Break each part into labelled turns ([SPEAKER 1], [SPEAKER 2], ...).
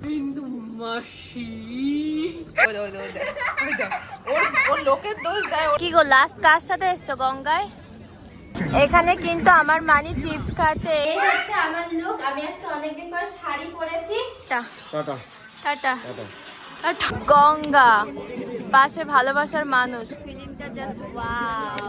[SPEAKER 1] বিন্দু মাসি ওর লোকের দোষ দেয়।
[SPEAKER 2] কি গো লাস্ট কার সাথে এসছো গঙ্গায়? এখানে কিন্তু আমার মানি চিপস খাচ্ছে। এই হচ্ছে আমার লুক। আমি আজকে অনেকদিন পর শাড়ি পরেছি। Tata tata tata. গঙ্গা পাশে ভালোবাসার মানুষ, ফিলিংটা just wow.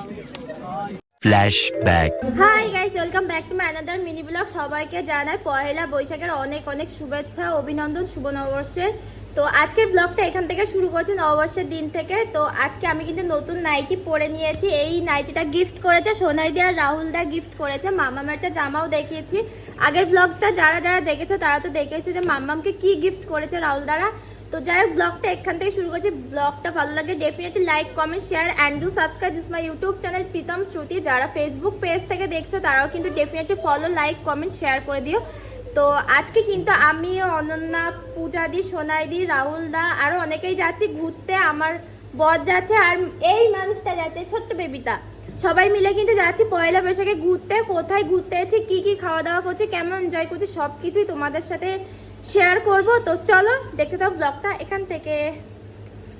[SPEAKER 3] Flashback.
[SPEAKER 2] Hi guys, welcome back to my another mini vlog. সবাইকে জানাই পহেলা বৈশাখের অনেক অনেক শুভেচ্ছা, অভিনন্দন, শুভ নববর্ষের। তো আজকের ব্লগটা এখান থেকে শুরু করছি, নববর্ষের দিন থেকে। তো আজকে আমি কিন্তু নতুন নাইটি পরে নিয়েছি। এই নাইটিটা গিফট করেছে সোনাইদি আর রাহুল দা গিফট করেছে। মাম্মামের একটা জামাও দেখিয়েছি। আগের ব্লগটা যারা যারা দেখেছো তারা তো দেখেছো যে মাম্মামকে কি গিফট করেছে রাহুল দারা। তো যাই হোক, ব্লগটা এখান থেকে শুরু করছি। ব্লগটা ভালো লাগলে definitely like, comment, share and do subscribe this my YouTube channel Pritam Shruti. যারা ফেসবুক পেজ থেকে দেখছো তারাও কিন্তু definitely follow, like, comment, share করে দিও। তো আজকে কিন্তু আমি, অনন্যা, পূজাদি, সোনাইদি, রাহুল দা আরও অনেকেই যাচ্ছি ঘুরতে। আমার বর যাচ্ছে আর এই মানুষটা যাচ্ছে, ছোট্ট বেবিটা। সবাই মিলে কিন্তু যাচ্ছি পয়লা বৈশাখে ঘুরতে। কোথায় ঘুরতে যাচ্ছি, কি কি খাওয়া দাওয়া করছি, কেমন এনজয় করছি, সব কিছুই তোমাদের সাথে শেয়ার করব। তো চলো দেখতে দাও ব্লগটা এখান থেকে।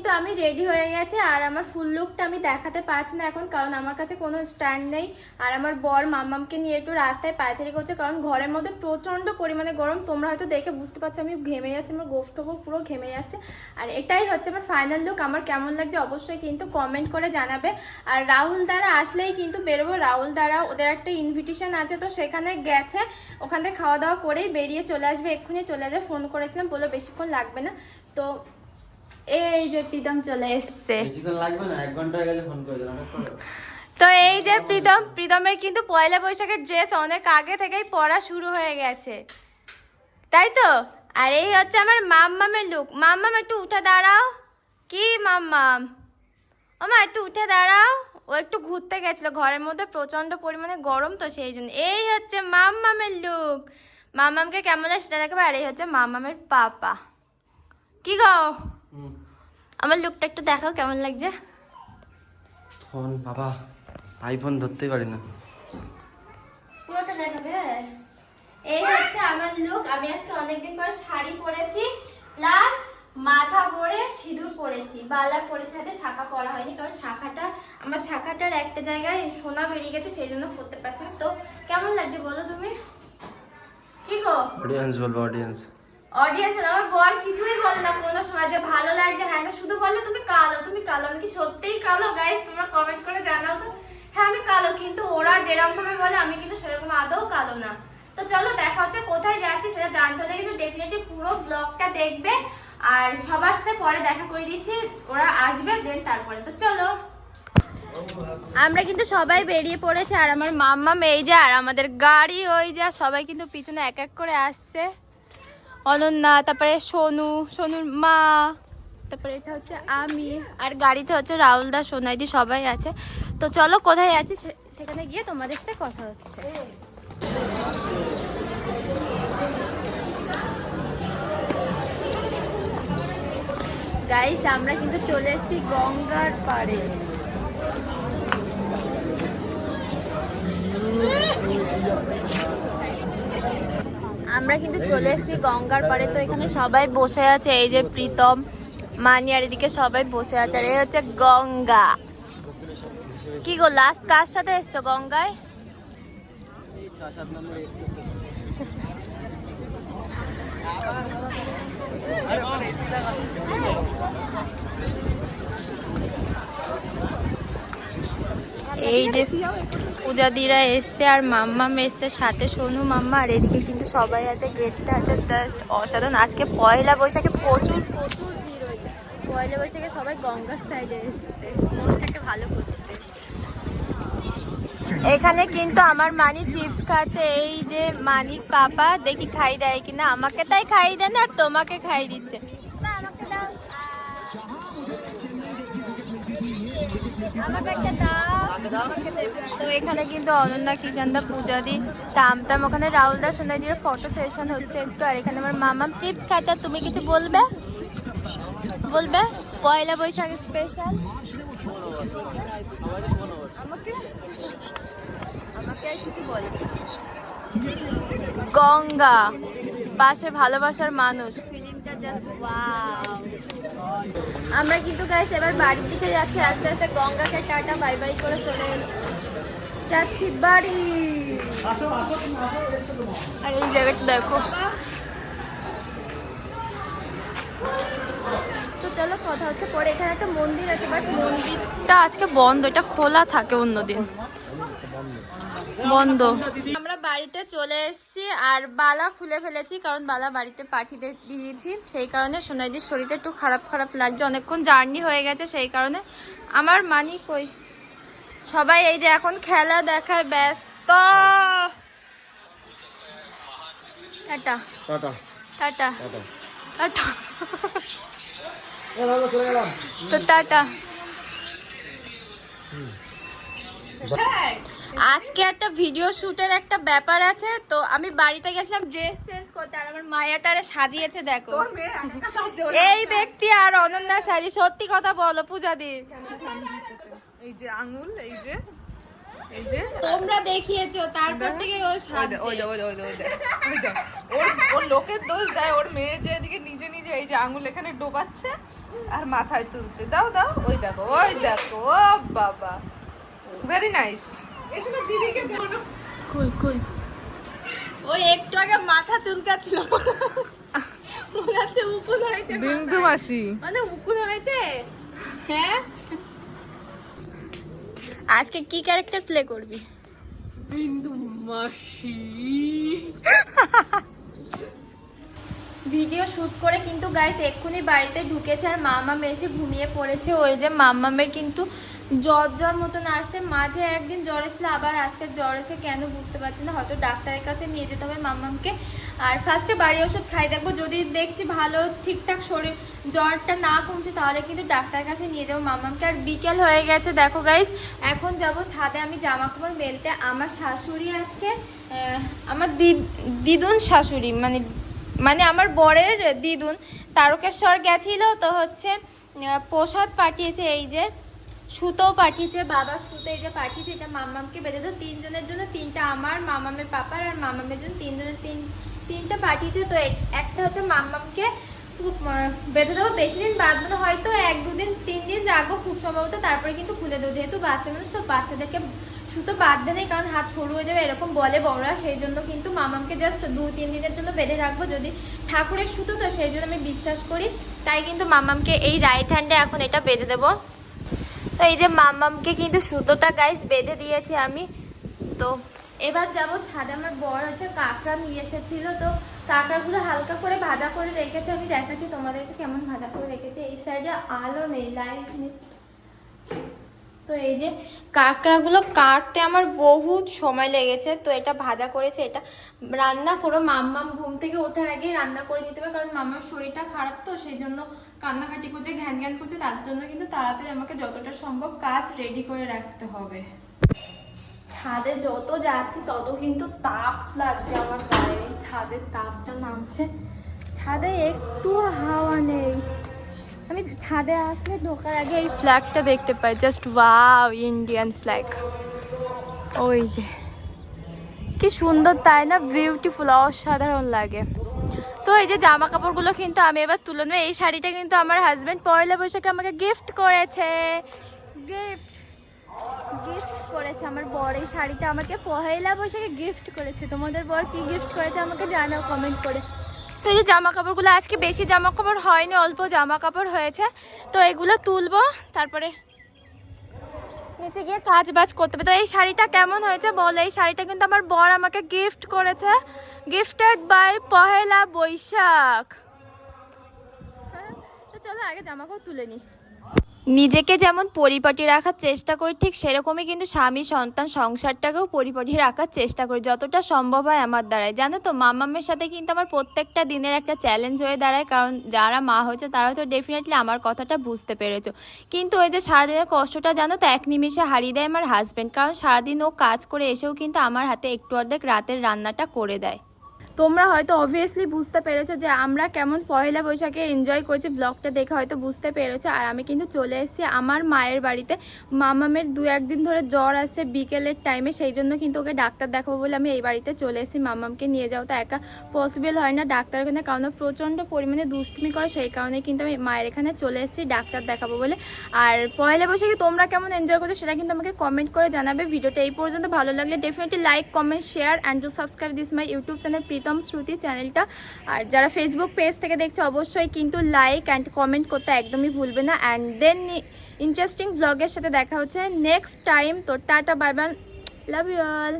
[SPEAKER 2] তো আমি রেডি হয়ে গেছে আর আমার ফুল লুকটা আমি দেখাতে পারছি না এখন, কারণ আমার কাছে কোনো স্ট্যান্ড নেই। আর আমার বর মাম্মামকে নিয়ে একটু রাস্তায় পায়চারি করছে, কারণ ঘরের মধ্যে প্রচণ্ড পরিমাণে গরম। তোমরা হয়তো দেখে বুঝতে পারছো আমি ঘেমে যাচ্ছি, আমার গোফ টোফো পুরো ঘেমে যাচ্ছে। আর এটাই হচ্ছে আমার ফাইনাল লুক। আমার কেমন লাগছে অবশ্যই কিন্তু কমেন্ট করে জানাবে। আর রাহুল দ্বারা আসলেই কিন্তু বেরোবো। রাহুল দ্বারা ওদের একটা ইনভিটেশন আছে, তো সেখানে গেছে, ওখান থেকে খাওয়া দাওয়া করেই বেরিয়ে চলে আসবে, এক্ষুনি চলে আসবে। ফোন করেছিলাম, বললো বেশিক্ষণ লাগবে না। তো এই যে প্রীতম চলে এসছে।
[SPEAKER 4] বেশিক্ষণ লাগবে না, 1 ঘন্টা হয়ে গেলে ফোন করে দেব।
[SPEAKER 2] তো এই যে প্রীতমের কিন্তু পয়লা বৈশাখের ড্রেস অনেক আগে থেকেই পরা শুরু হয়ে গেছে, তাই তো। আর এই হচ্ছে আমার মাম্মামের লুক। মাম্মাম একটু উঠে দাঁড়াও। কি মাম্মাম, ওমা একটু উঠে দাঁড়াও। ও একটু ঘুরতে গেছিল, ঘরের মধ্যে প্রচন্ড পরিমাণে গরম, তো সেই জন্য। এই হচ্ছে মাম্মামের লুক। মাম্মামকে কেমন লাগে সেটা দেখাবে। আর এই হচ্ছে মাম্মামের পাপা। কি গো, আমার লুকটা একটু দেখাও কেমন লাগছে।
[SPEAKER 4] ফোন বাবা, আইফোন ধরতেই পারি না।
[SPEAKER 2] পুরোটা দেখাবে। এই হচ্ছে আমার লুক। আমি আজকে অনেকদিন পর শাড়ি পরেছি, প্লাস মাথা পরে সিঁদুর পরেছি, বালা পরেছি, হাতে শাখা পরা হয়নি, কারণ আমার শাখাটার একটা জায়গায় সোনা বেরিয়ে গেছে, সেই জন্য পরতে পারছি না। তো কেমন লাগছে বলো তুমি। কি গো
[SPEAKER 4] অডিয়েন্স বলবো, অডিয়েন্স
[SPEAKER 2] আমার বর কিছুই বলে না কোনো সময় যে ভালো লাগছে, হ্যাঁ না, শুধু বলে তুমি কালো, তুমি কালো। আমি কি সত্যিই কালো গাইস? তোমরা কমেন্ট করে জানাও তো। হ্যাঁ আমি কালো, কিন্তু ওরা যেরকম ভাবে বলে আমি কিন্তু সেরকম আদৌ কালো না। তো চলো দেখা হচ্ছে, কোথায় যাচ্ছি সেটা জানতে হলে কিন্তু ডেফিনেটলি পুরো ব্লগটা দেখবে। আর সবার সাথে পরে দেখা করে দিচ্ছি, ওরা আসবে দেন তারপরে। তো চলো, আমরা কিন্তু সবাই বেরিয়ে পড়েছে। আর আমার মাম্মাম এই যে, আর আমাদের গাড়ি ওই যে, সবাই কিন্তু পিছনে এক এক করে আসছে। অনন্যা, তারপরে সোনুর মা, তারপরে এটা হচ্ছে আমি, আর গাড়িতে হচ্ছে রাহুল দা, সোনাইদি, সবাই আছে। তো চলো কোথায় আছি সেখানে গিয়ে তোমাদের সাথে কথা হচ্ছে। গাইস আমরা কিন্তু চলে এসেছি গঙ্গার পাড়ে। আমরা কিন্তু চলে এসেছি গঙ্গার পাড়ে। তো এখানে সবাই বসে আছে, এই যে প্রীতম, মানি, আর এদিকে সবাই বসে আছে। আর এই হচ্ছে গঙ্গা। কি গো লাস্ট কার সাথে এসছো গঙ্গায়? এই যে পূজাদিরা এসছে আর মাম্মাম এসছে, সাথে সোনু মাম্মা। আর এদিকে কিন্তু সবাই আছে, গেটটা আছে জাস্ট অসাধারণ। আজকে পয়লা বৈশাখে প্রচুর ভিড় হয়েছে। পয়লা বৈশাখে সবাই গঙ্গার সাইডে এসছে মনটাকে ভালো করতে। এখানে কিন্তু আমার মানি চিপস খাচ্ছে। এই যে মানির পাপা, দেখি খাই দেয় কিনা। আমাকে তাই খাই দেয় না, আর তোমাকে খাই দিচ্ছে। আমাকে দাও, আমাকে একটা দাও। তো এখানে কিন্তু অনন্যা, কিষানদা, পূজাদি, টামটাম, ওখানে রাহুল দা, সোনাইদির ফটো সেশন হচ্ছে একটু। আর এখানে আমার মামাম চিপস খাচ্ছে। তুমি কিছু বলবে পয়লা বৈশাখ স্পেশাল? আমাকে আর কিছু বলে। গঙ্গা পাশে ভালোবাসার মানুষ, ফিলিংটা জাস্ট ওয়াও। আমরা কিন্তু গাইস এবার বাড়ির দিকে যাচ্ছি আস্তে আস্তে, গঙ্গাকে টাটা বাই বাই করে চলে যাচ্ছি বাড়ি। আর এই জায়গাটা দেখো। তো চলো কথা হচ্ছে পরে। এখানে একটা মন্দির আছে, বাট মন্দিরটা আজকে বন্ধ, এটা খোলা থাকে অন্যদিন, বন্ধ। আমরা বাড়িতে চলে এসেছি আর বালা খুলে ফেলেছি, কারণ বালা বাড়িতে পাঠিয়ে দিয়েছি। সেই কারণে সোনাইদির শরীরটা একটু খারাপ খারাপ লাগছে, অনেকক্ষণ জার্নি হয়ে গেছে সেই কারণে। আমার মানি কই, সবাই এই যে এখন খেলা দেখায় ব্যস্ত। Tata
[SPEAKER 4] tata
[SPEAKER 2] tata
[SPEAKER 4] tata
[SPEAKER 2] tata. তো টাটা। আজকে একটা ভিডিও শুটের একটা ব্যাপার আছে, তো আমি বাড়িতে গেছিলাম ড্রেস চেঞ্জ করতে, আর আমার মায়াটারে সাজিয়েছে দেখো এই ব্যক্তি আর অনন্যা শাড়ি। সত্যি কথা বলো পূজা দি,
[SPEAKER 1] এই যে আঙুল, এই যে এই যে
[SPEAKER 2] তোমরা দেখিয়েছো, তারপর থেকে ও সাজছে।
[SPEAKER 1] ওর লোকের দোষ দেয়, ওর মেয়ে যে এদিকে নিজে নিজে এই যে আঙুল এখানে ডোবাচ্ছে আর মাথায় তুলছে। দাও দাও, ওই দেখো ওই দেখো, ও বাবা ভেরি নাইস। কই কই
[SPEAKER 2] ওই একটু আগে মাথা চুলকাচ্ছিল, মনে হচ্ছে উকুন হয়েছে,
[SPEAKER 1] বিন্দু মাসি
[SPEAKER 2] মানে উকুন হয়েছে। হ্যাঁ, আজকে কি ক্যারেক্টার প্লে করবি?
[SPEAKER 1] বিন্দু মাসি।
[SPEAKER 2] ভিডিও শুট করে কিন্তু গাইস এক্ষুনি বাড়িতে ঢুকেছে, আর মামাম এসে ঘুমিয়ে পড়েছে। ওই যে মামামের কিন্তু জ্বর মতন আসছে, মাঝে একদিন জ্বরে ছিল, আবার আজকে জ্বর এসে কেন বুঝতে পারছি না। হয়তো ডাক্তারের কাছে নিয়ে যেতে হবে মামামকে। আর ফার্স্টে বাড়ি ওষুধ খাই দেখবো, যদি দেখছি ভালো ঠিকঠাক শরীর জ্বরটা না কমছে তাহলে কিন্তু ডাক্তারের কাছে নিয়ে যাবো মামামকে। আর বিকেল হয়ে গেছে দেখো গাইস, এখন যাব ছাদে আমি জামা কাপড় মেলতে। আমার শাশুড়ি আজকে আমার দিদুন শাশুড়ি মানে আমার বরের দিদুন তারকেশ্বর গেছিল, তো হচ্ছে প্রসাদ পাঠিয়েছে, এই যে সুতো পাঠিয়েছে, বাবা সুতো এই যে পাঠিয়েছে, এটা মামামকে বেঁধে দাও। তিনজনের জন্য তিনটা, আমার মামামের পাপার আর মামামের জন্য তিনজনের তিনটা পাঠিয়েছে। তো একটা হচ্ছে মামামকে বেঁধে দেবো, বেশি দিন বাঁধবো না, হয়তো 1-2 দিন 3 দিন রাখবো খুব সম্ভবত, তারপরে কিন্তু খুলে দেবো। যেহেতু বাচ্চা মানুষ, তো বাচ্চাদেরকে সুতো বাঁধতে নেই, কারণ হাত সরু হয়ে যাবে এরকম বলে বড়রা, সেই জন্য কিন্তু মামামকে জাস্ট 2-3 দিনের জন্য বেঁধে রাখবো। যদি ঠাকুরের সুতো তো সেই জন্য আমি বিশ্বাস করি, তাই কিন্তু মামামকে এই রাইট হ্যান্ডে এখন এটা বেঁধে দেবো। তো এই যে মামামকে কিন্তু সুতোটা গাইস বেঁধে দিয়েছি আমি। তো এবার যাব ছাদে। আমার বর হচ্ছে কাঁকড়া নিয়ে এসেছিল, তো কাঁকড়াগুলো হালকা করে ভাজা করে রেখেছে, আমি দেখাচ্ছি তোমাদেরকে কেমন ভাজা করে রেখেছে। এই সাইডে আলো নেই, লাইট নেই। তো এই যে কাঁকড়াগুলো কাটতে আমার বহুত সময় লেগেছে, তো এটা ভাজা করেছে, এটা রান্না করো। মাম্মাম ঘুম থেকে ওঠার আগে রান্না করে দিতে হবে, কারণ মামার শরীরটা খারাপ, তো সেই জন্য কান্নাকাটি করছে, ঘ্যান ঘ্যান করছে, তার জন্য কিন্তু তাড়াতাড়ি আমাকে যতটা সম্ভব কাজ রেডি করে রাখতে হবে। ছাদে যত যাচ্ছি তত কিন্তু তাপ লাগছে আমার গায়ে, ছাদের তাপটা নামছে। ছাদে একটু হাওয়া নেই। আমি ছাদে আসলে ঢোকার আগে এই ফ্ল্যাগটা দেখতে পাই, জাস্ট ওয়াও, ইন্ডিয়ান ফ্ল্যাগ। ওই যে কি সুন্দর তাই না, বিউটিফুল, অসাধারণ লাগে। তো এই যে জামা কাপড়গুলো কিন্তু আমি এবার তুলে নেব। এই শাড়িটা কিন্তু আমার হাজব্যান্ড পয়লা বৈশাখে আমাকে গিফট করেছে, গিফট করেছে আমার বর। এই শাড়িটা আমাকে পয়লা বৈশাখে গিফট করেছে। তোমাদের বর কি গিফট করেছে আমাকে জানাও কমেন্ট করে। তো এই যে জামা কাপড়গুলো, আজকে বেশি জামা কাপড় হয়নি, অল্প জামা কাপড় হয়েছে, তো এগুলো তুলবো, তারপরে নিচে গিয়ে কাজ বাজ করতে হবে। তো এই শাড়িটা কেমন হয়েছে বলো? এই শাড়িটা কিন্তু আমার বর আমাকে গিফট করেছে, গিফটেড বাই পহেলা বৈশাখ। তো চলো আগে জামা কাপড় তুলে নিই। নিজেকে যেমন পরিপাটি রাখার চেষ্টা করি, ঠিক সেরকমই কিন্তু স্বামী সন্তান সংসারটাকেও পরিপাটি রাখার চেষ্টা করি যতটা সম্ভব হয় আমার দ্বারাই। জানো তো, মামামের সাথে কিন্তু আমার প্রত্যেকটা দিনের একটা চ্যালেঞ্জ হয়ে দাঁড়ায়, কারণ যারা মা হয়েছে তারা তো ডেফিনেটলি আমার কথাটা বুঝতে পেরেছো। কিন্তু ওই যে সারাদিনের কষ্টটা জানো তো, এক নিমিষে হারিয়ে দেয় আমার হাজব্যান্ড, কারণ সারাদিন ও কাজ করে এসেও কিন্তু আমার হাতে একটু অর্ধেক রাতের রান্নাটা করে দেয়। তোমরা হয়তো অবভিয়াসলি বুঝতে পেরেছো যে আমরা কেমন পয়লা বৈশাখে এনজয় করছি, ব্লগটা দেখে হয়তো বুঝতে পেরেছো। আর আমি কিন্তু চলে এসেছি আমার মায়ের বাড়িতে। মামামের 2-1 দিন ধরে জ্বর আসছে বিকেলের টাইমে, সেই জন্য কিন্তু ওকে ডাক্তার দেখাবো বলে আমি এই বাড়িতে চলে এসেছি। মামামকে নিয়ে যাওয়া তো একা পসিবল হয় না ডাক্তার এখানে, কারণ ও প্রচণ্ড পরিমাণে দুষ্টুমি করে, সেই কারণে কিন্তু আমি মায়ের এখানে চলে এসেছি ডাক্তার দেখাবো বলে। আর পয়লা বৈশাখে তোমরা কেমন এনজয় করছো সেটা কিন্তু আমাকে কমেন্ট করে জানাবে। ভিডিওটা এই পর্যন্ত ভালো লাগলে definitely like, comment, share and to subscribe this my YouTube channel Pritam Shruti চ্যানেলটা। আর যারা ফেসবুক পেজ থেকে দেখছে অবশ্যই কিন্তু লাইক অ্যান্ড কমেন্ট করতে একদমই ভুলবে না। অ্যান্ড দেন ইন্টারেস্টিং ব্লগের সাথে দেখা হচ্ছে নেক্সট টাইম। তো tata, bye bye, love you all.